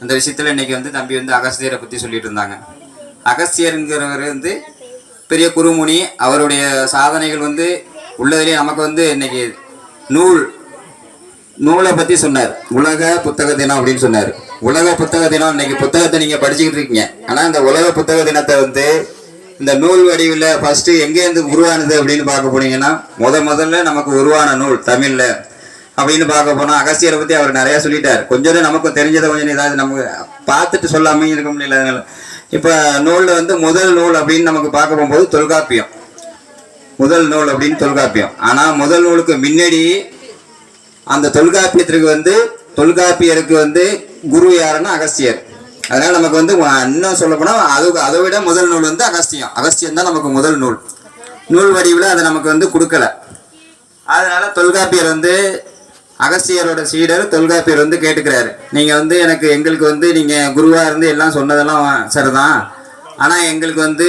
அந்த விஷயத்தில் இன்னைக்கு வந்து தம்பி வந்து அகஸ்தியரை பற்றி சொல்லிட்டு இருந்தாங்க. அகஸ்தியருங்கிறவர் வந்து பெரிய குருமுனி. அவருடைய சாதனைகள் வந்து உள்ளதுலேயே நமக்கு வந்து இன்னைக்கு நூலை பற்றி சொன்னார். உலக புத்தக தினம் அப்படின்னு சொன்னார். உலக புத்தக தினம், இன்னைக்கு புத்தகத்தை நீங்கள் படிச்சுக்கிட்டு இருக்கீங்க. ஆனால் இந்த உலக புத்தக தினத்தை வந்து இந்த நூல் வடிவில் ஃபர்ஸ்ட் எங்கேருந்து உருவானது அப்படின்னு பார்க்க போனீங்கன்னா, முதல்ல நமக்கு உருவான நூல் தமிழில் அப்படின்னு பார்க்க போனால் அகஸ்தியரை பற்றி அவர் நிறையா சொல்லிட்டார். கொஞ்சம் நமக்கு தெரிஞ்சதை கொஞ்சம் ஏதாவது நமக்கு பார்த்துட்டு சொல்லாமல் இருக்க முடியல. அதனால இப்போ நூலில் வந்து முதல் நூல் அப்படின்னு நமக்கு பார்க்க போகும்போது தொல்காப்பியம். முதல் நூல் அப்படின்னு தொல்காப்பியம். ஆனால் முதல் நூலுக்கு முன்னாடி அந்த தொல்காப்பியத்திற்கு வந்து தொல்காப்பியருக்கு வந்து குரு யாருன்னா அகஸ்தியர். அதனால நமக்கு வந்து இன்னும் சொல்ல போனால் அதை விட முதல் நூல் வந்து அகஸ்தியம் தான் நமக்கு முதல் நூல் வடிவில் அதை நமக்கு வந்து கொடுக்கல. அதனால தொல்காப்பியர் வந்து அகஸ்தியரோட சீடர் தொல்காப்பியர் வந்து கேட்டுக்கிறாரு, நீங்கள் வந்து எங்களுக்கு வந்து நீங்கள் குருவாக இருந்து எல்லாம் சொன்னதெல்லாம் சரிதான், ஆனால் எங்களுக்கு வந்து